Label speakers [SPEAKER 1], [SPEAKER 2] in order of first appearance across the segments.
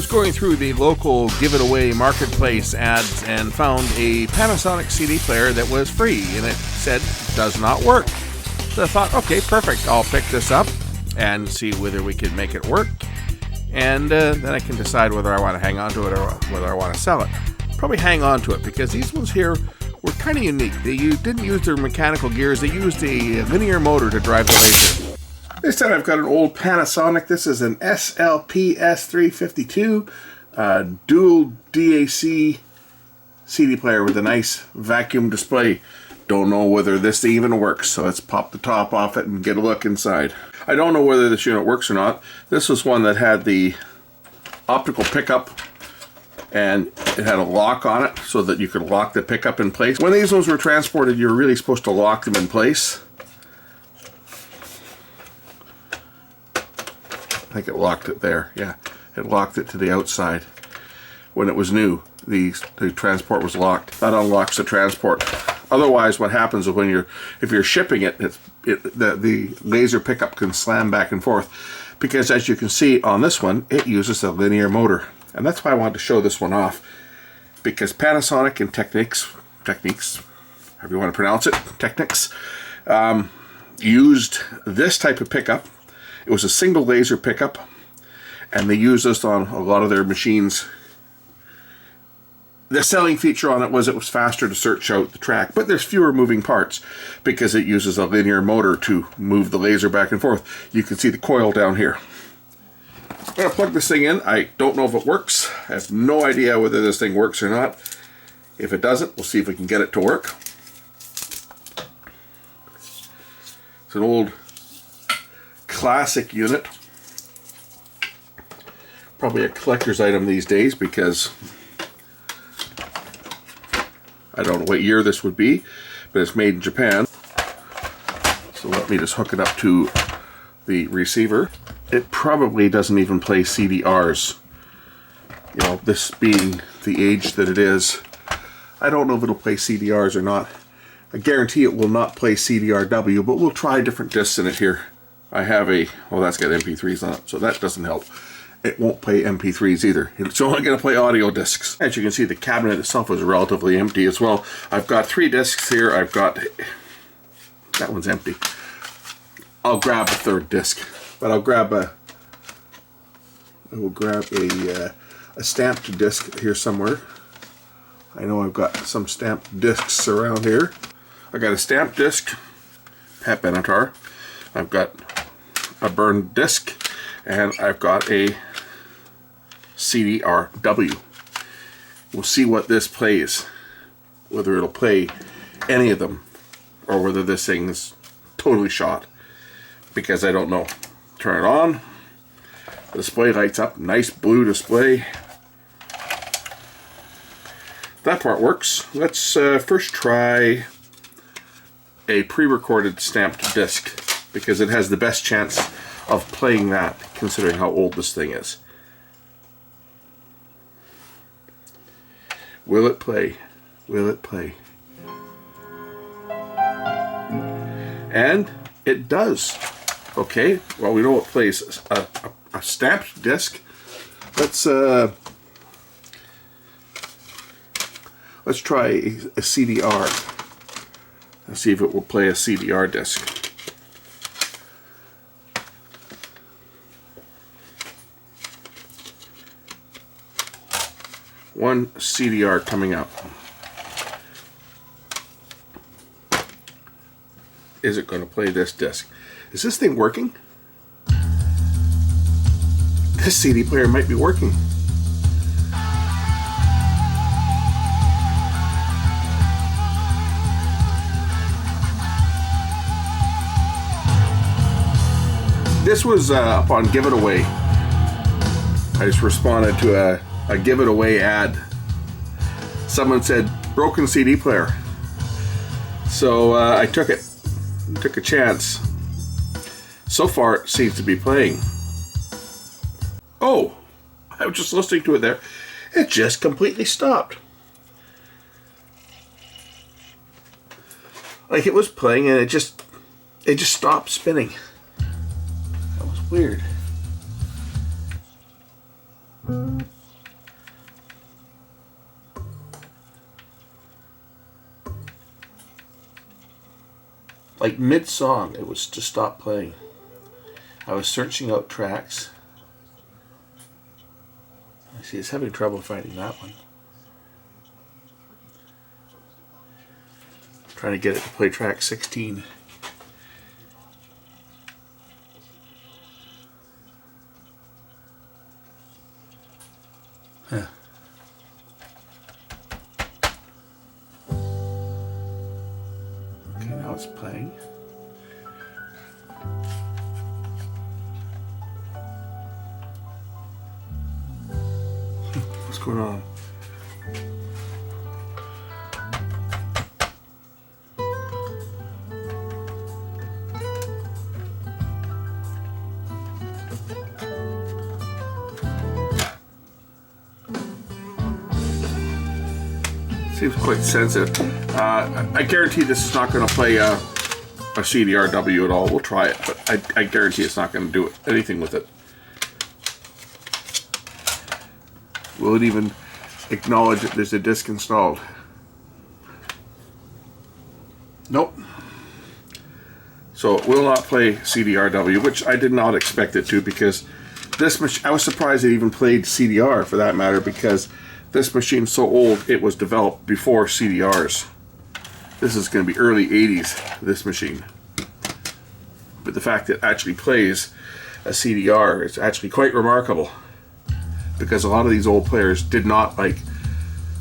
[SPEAKER 1] was going through the local give-it-away marketplace ads and found a Panasonic CD player that was free, and it said, does not work. So I thought, okay, perfect, I'll pick this up and see whether we can make it work, and then I can decide whether I want to hang on to it or whether I want to sell it. Probably hang on to it, because these ones here were kind of unique. They didn't use their mechanical gears, they used a linear motor to drive the laser. This time I've got an old Panasonic. This is an SLPS352 dual DAC CD player with a nice vacuum display. Don't know whether this thing even works, so let's pop the top off it and get a look inside. I don't know whether this unit works or not. This was one that had the optical pickup, and it had a lock on it so that you could lock the pickup in place. When these ones were transported, you're really supposed to lock them in place. I think it locked it there. Yeah, it locked it to the outside. When it was new, the transport was locked. That unlocks the transport. Otherwise, what happens is if you're shipping it, the laser pickup can slam back and forth, because as you can see on this one, it uses a linear motor, and that's why I wanted to show this one off, because Panasonic and Technics, however you want to pronounce it, Technics, used this type of pickup. It was a single laser pickup, and they used this on a lot of their machines. The selling feature on it was faster to search out the track, but there's fewer moving parts because it uses a linear motor to move the laser back and forth. You can see the coil down here. I'm going to plug this thing in. I don't know if it works. I have no idea whether this thing works or not. If it doesn't, we'll see if we can get it to work. It's an old classic unit. Probably a collector's item these days, because I don't know what year this would be, but it's made in Japan. So let me just hook it up to the receiver. It probably doesn't even play CDRs. You know, this being the age that it is, I don't know if it'll play CDRs or not. I guarantee it will not play CDRW, but we'll try different discs in it here. I have well, that's got MP3s on it, so that doesn't help. It won't play MP3s either. It's only going to play audio discs. As you can see, the cabinet itself is relatively empty as well. I've got 3 discs here. That one's empty. I'll grab a 3rd disc, but I will grab a stamped disc here somewhere. I know I've got some stamped discs around here. I got a stamped disc, Pat Benatar. I've got a burned disc, and I've got a CDRW. We'll see what this plays, whether it'll play any of them or whether this thing's totally shot, because I don't know. Turn it on. The display lights up. Nice blue display. That part works. Let's first try a pre-recorded stamped disc, because it has the best chance of playing that, considering how old this thing is. Will it play? Will it play? And it does. Okay, well, we know it plays a stamped disc. Let's try a CDR. Let's see if it will play a CDR disc. One CDR coming up. Is it going to play this disc? Is this thing working? This CD player might be working. This was up on Give It Away. I just responded to a Give It Away ad. Someone said, broken CD player. So I took it. Took a chance. So far it seems to be playing. Oh, I was just listening to it there. It just completely stopped. Like it was playing and it just stopped spinning. That was weird. Like mid-song, it was just stopped playing. I was searching out tracks. I see it's having trouble finding that one. I'm trying to get it to play track 16. Huh. Okay, now it's playing. What's going on? Seems quite sensitive. I guarantee this is not going to play a CDRW at all. We'll try it, but I guarantee it's not going to do anything with it. Will it even acknowledge that there's a disc installed? Nope. So it will not play CDRW, which I did not expect it to, because this I was surprised it even played CDR for that matter, because this machine's so old it was developed before CDRs. This is going to be early 80s, this machine. But the fact that it actually plays a CDR is actually quite remarkable, because a lot of these old players did not like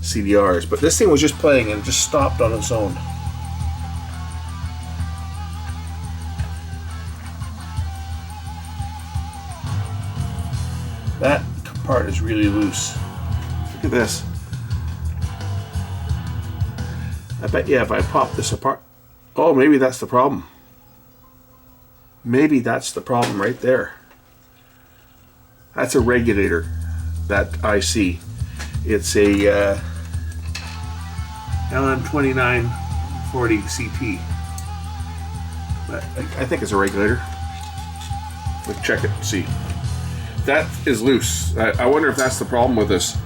[SPEAKER 1] CDRs. But this thing was just playing and just stopped on its own. That part is really loose. Look at this. I bet you if I pop this apart... Oh, maybe that's the problem. Maybe that's the problem right there. That's a regulator, that IC. It's a LM2940 CP. But I think it's a regulator. Let's check it and see. That is loose. I wonder if that's the problem with this,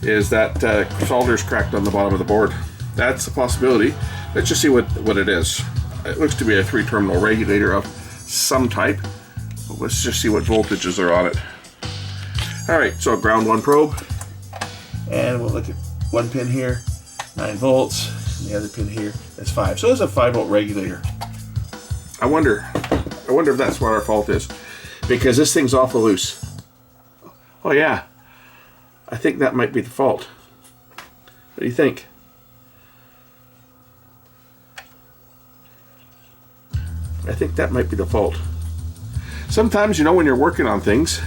[SPEAKER 1] is that solder's cracked on the bottom of the board. That's a possibility. Let's just see what it is. It looks to be a 3-terminal regulator of some type. But let's just see what voltages are on it. Alright, so ground 1 probe. And we'll look at one pin here, 9 volts. And the other pin here is 5. So it's a 5-volt regulator. I wonder if that's what our fault is, because this thing's awful loose. Oh yeah, I think that might be the fault. What do you think? I think that might be the fault. Sometimes, you know, when you're working on things,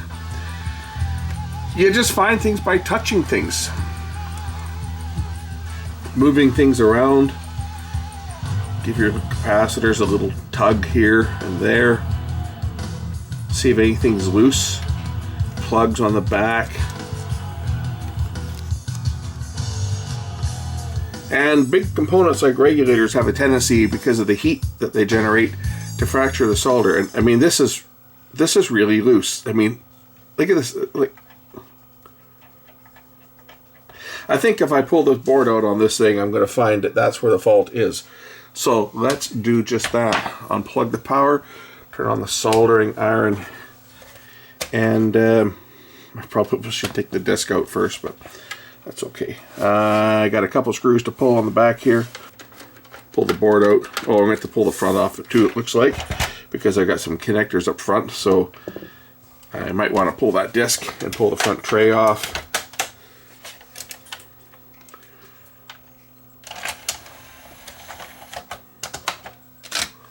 [SPEAKER 1] you just find things by touching things. Moving things around. Give your capacitors a little tug here and there. See if anything's loose. Plugs on the back. And big components like regulators have a tendency, because of the heat that they generate, to fracture the solder. And I mean, this is really loose. I mean, look at this. Like, I think if I pull this board out on this thing, I'm going to find that that's where the fault is. So let's do just that. Unplug the power, turn on the soldering iron, and I probably should take the disc out first, but that's okay. I got a couple screws to pull on the back here. Pull the board out. Oh, I'm going to have to pull the front off too, it looks like, because I got some connectors up front, so I might want to pull that disc and pull the front tray off.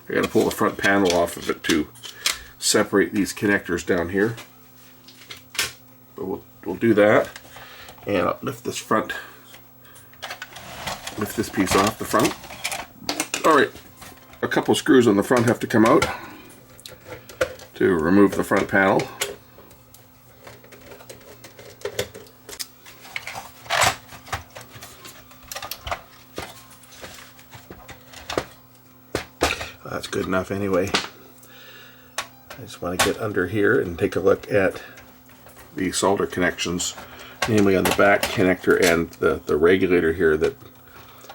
[SPEAKER 1] I got to pull the front panel off of it to separate these connectors down here. But we'll do that, and I'll lift this piece off the front. All right, a couple screws on the front have to come out to remove the front panel. That's good enough anyway. I just want to get under here and take a look at the solder connections, namely on the back connector and the regulator here that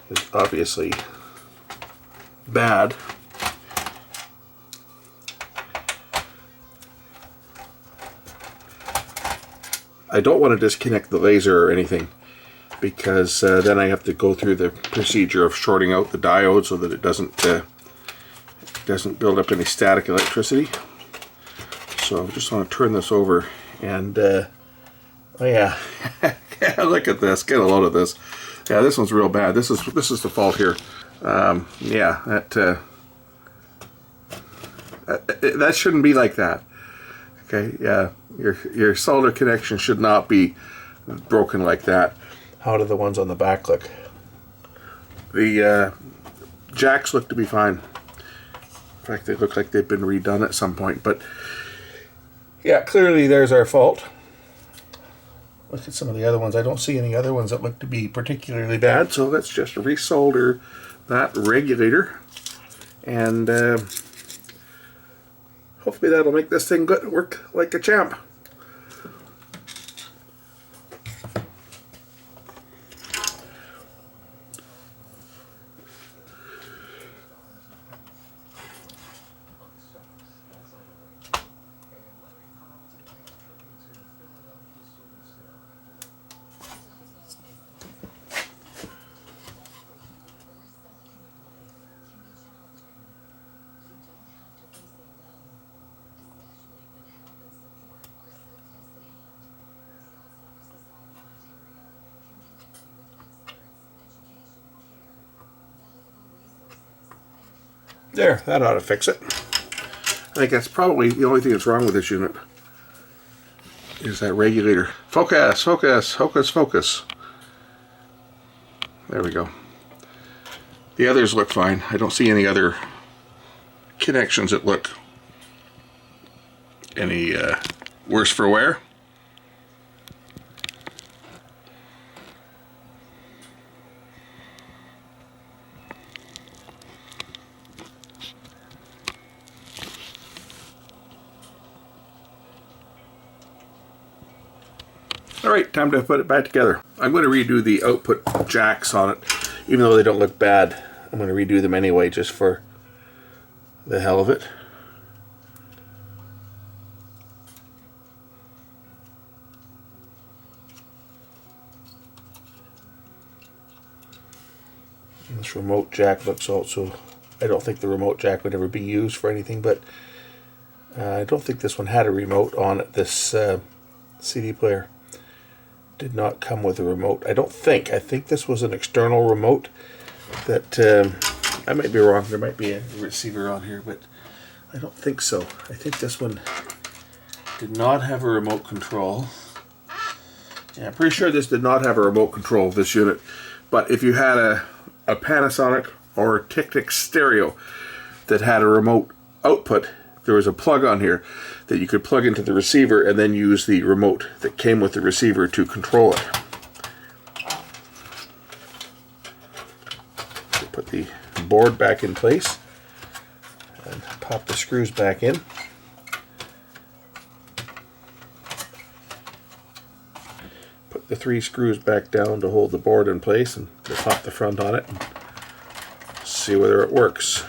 [SPEAKER 1] is obviously bad. I don't want to disconnect the laser or anything, because then I have to go through the procedure of shorting out the diode so that it doesn't build up any static electricity. So I just want to turn this over, and oh yeah, look at this. Get a load of this. Yeah, this one's real bad. This is the fault here. Yeah, that shouldn't be like that. Okay, yeah, your solder connection should not be broken like that. How do the ones on the back look? The jacks look to be fine. In fact, they look like they've been redone at some point. But yeah, clearly there's our fault. Look at some of the other ones. I don't see any other ones that look to be particularly bad. So let's just resolder that regulator, and hopefully that'll make this thing work like a champ. There, that ought to fix it. I think that's probably the only thing that's wrong with this unit, is that regulator. Focus, focus, hocus, focus. There we go. The others look fine. I don't see any other connections that look any worse for wear. Alright, time to put it back together. I'm going to redo the output jacks on it, even though they don't look bad. I'm going to redo them anyway, just for the hell of it. And this remote jack looks also, I don't think the remote jack would ever be used for anything, but I don't think this one had a remote on it, this CD player. Did not come with a remote. I don't think. I think this was an external remote that, I might be wrong. There might be a receiver on here, but I don't think so. I think this one did not have a remote control. Yeah, I'm pretty sure this did not have a remote control, this unit. But if you had a Panasonic or Tic-Tic stereo that had a remote output, there was a plug on here that you could plug into the receiver and then use the remote that came with the receiver to control it. So put the board back in place and pop the screws back in. Put the 3 screws back down to hold the board in place, and pop the front on it and see whether it works.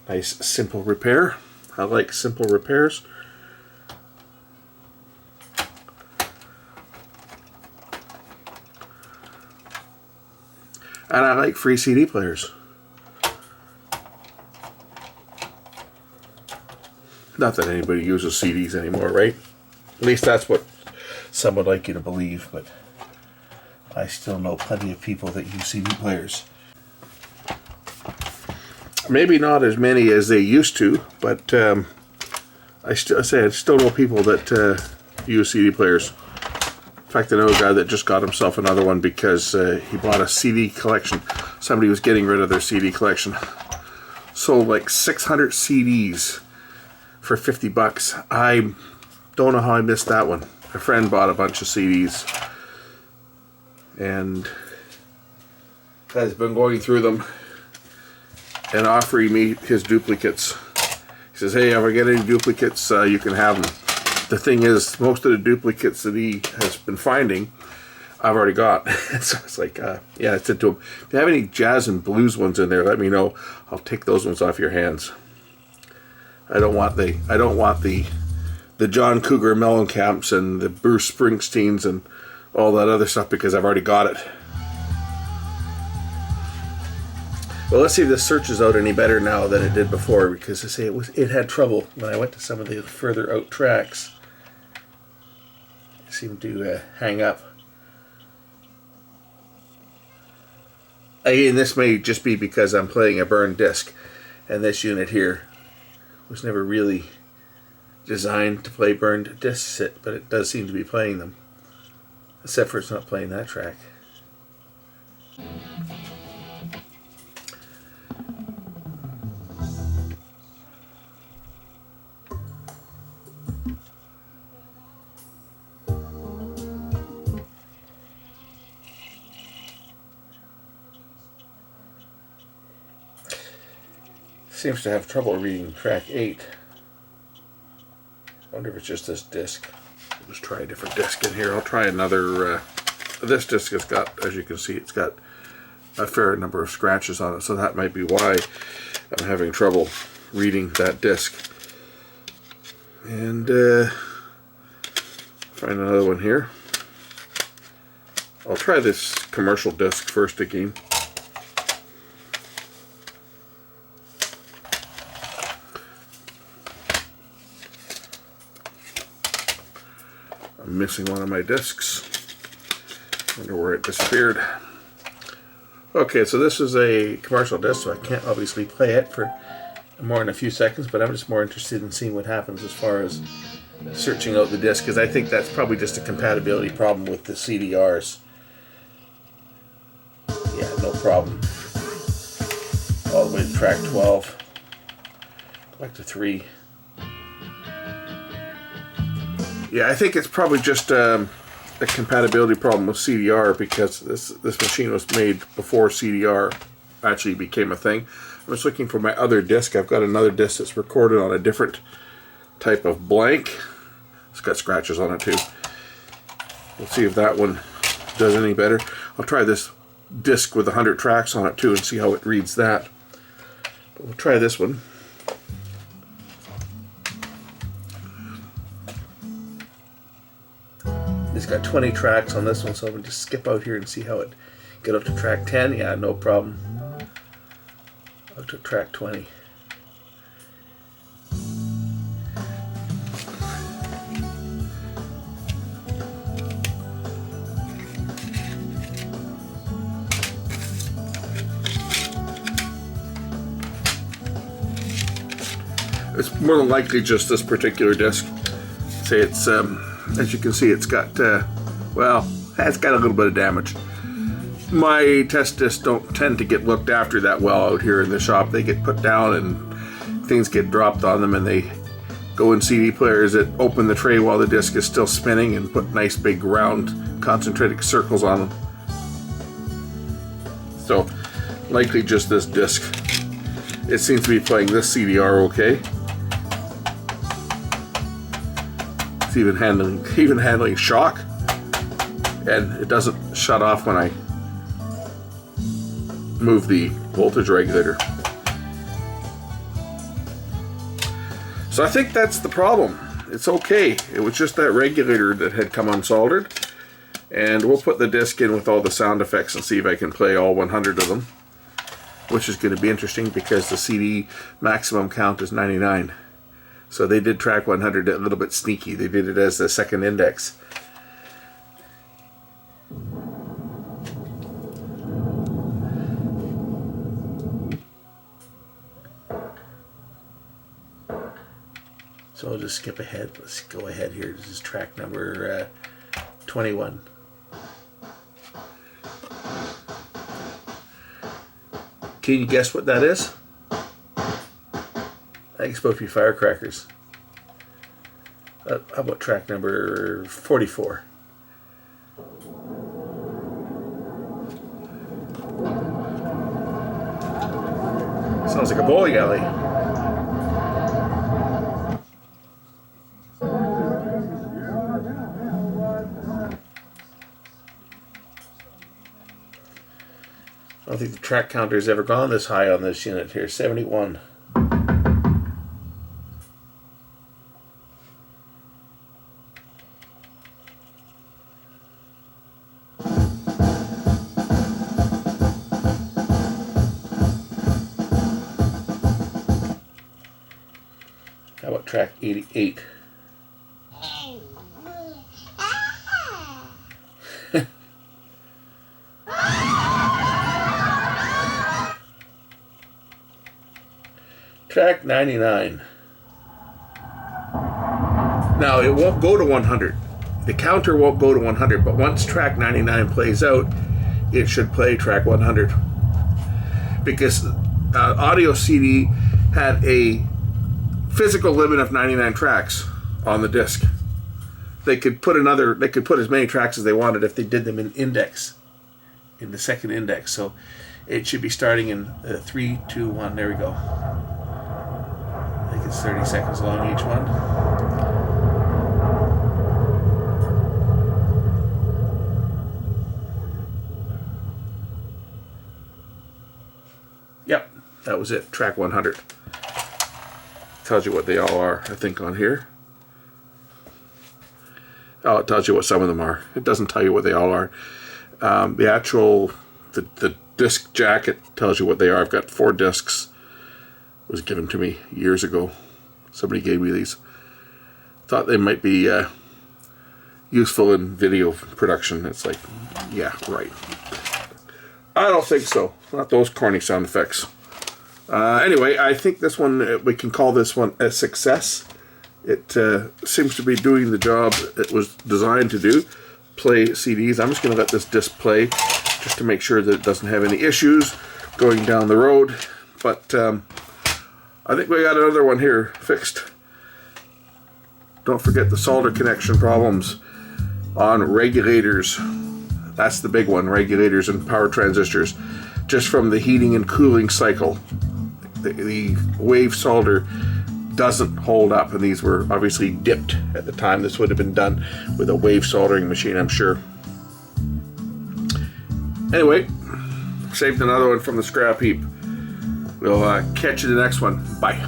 [SPEAKER 1] Nice simple repair. I like simple repairs. And I like free CD players. Not that anybody uses CDs anymore, right? At least that's what some would like you to believe, but I still know plenty of people that use CD players. Maybe not as many as they used to, but I still know people that use CD players. In fact, I know a guy that just got himself another one because he bought a CD collection. Somebody was getting rid of their CD collection. Sold like 600 CDs for 50 bucks. I don't know how I missed that one. A friend bought a bunch of CDs and has been going through them and offering me his duplicates. He says, hey, if I get any duplicates, you can have them. The thing is, most of the duplicates that he has been finding, I've already got. So it's like, yeah, I said to him, if you have any jazz and blues ones in there, let me know. I'll take those ones off your hands. I don't want the the John Cougar Mellencamp's and the Bruce Springsteen's and all that other stuff because I've already got it. Well, let's see if this searches out any better now than it did before, because I say it had trouble when I went to some of the further out tracks. It seemed to hang up. Again, this may just be because I'm playing a burned disc, and this unit here was never really designed to play burned discs, but it does seem to be playing them, except for it's not playing that track. Seems to have trouble reading track 8. I wonder if it's just this disc. I'll just try a different disc in here. I'll try another. This disc has got, as you can see, it's got a fair number of scratches on it, so that might be why I'm having trouble reading that disc. And find another one here. I'll try this commercial disc first again. I'm missing one of my discs. Wonder where it disappeared. Okay, so this is a commercial disc, so I can't obviously play it for more than a few seconds, but I'm just more interested in seeing what happens as far as searching out the disc, because I think that's probably just a compatibility problem with the CDRs. Yeah, no problem. All the way to track 12. Back to 3. Yeah, I think it's probably just a compatibility problem with CDR, because this machine was made before CDR actually became a thing. I was looking for my other disc. I've got another disc that's recorded on a different type of blank. It's got scratches on it too. We'll see if that one does any better. I'll try this disc with 100 tracks on it too and see how it reads that. But we'll try this one. It's got 20 tracks on this one, so I'm going to just skip out here and see how it get up to track 10. Yeah, no problem. Up to track 20. It's more than likely just this particular disc. Say it's as you can see, it's got well, it's got a little bit of damage. My test discs don't tend to get looked after that well out here in the shop. They get put down and things get dropped on them, and they go in CD players that open the tray while the disc is still spinning and put nice big round concentric circles on them. So likely just this disc. It seems to be playing this CDR okay. It's even handling shock, and it doesn't shut off when I move the voltage regulator. So I think that's the problem. It's okay. It was just that regulator that had come unsoldered, and we'll put the disc in with all the sound effects and see if I can play all 100 of them, which is going to be interesting because the CD maximum count is 99. So they did track 100 a little bit sneaky. They did it as the second index. So I'll just skip ahead. Let's go ahead here. This is track number 21. Can you guess what that is? I think it's supposed to be firecrackers. How about track number 44? Sounds like a bowling alley. I don't think the track counter has ever gone this high on this unit here. 71. track 88. Track 99. Now it won't go to 100. The counter won't go to 100, but once track 99 plays out, it should play track 100. Because Audio CD had a physical limit of 99 tracks on the disc. They could put as many tracks as they wanted if they did them in index, in the second index. So it should be starting in 3, 2, 1. There we go. I think it's 30 seconds long each one. Yep, that was it. Track 100. Tells you what they all are, I think, on here. Oh, it tells you what some of them are. It doesn't tell you what they all are. The actual, the disc jacket tells you what they are. I've got 4 discs. It was given to me years ago. Somebody gave me these. Thought they might be useful in video production. It's like, yeah, right. I don't think so. Not those corny sound effects. Anyway, I think this one, we can call this one a success. It seems to be doing the job it was designed to do. Play CDs. I'm just going to let this disc play just to make sure that it doesn't have any issues going down the road. But I think we got another one here fixed. Don't forget the solder connection problems on regulators. That's the big one, regulators and power transistors. Just from the heating and cooling cycle, the wave solder doesn't hold up, and these were obviously dipped at the time. This would have been done with a wave soldering machine, I'm sure. Anyway, saved another one from the scrap heap. We'll catch you in the next one. Bye.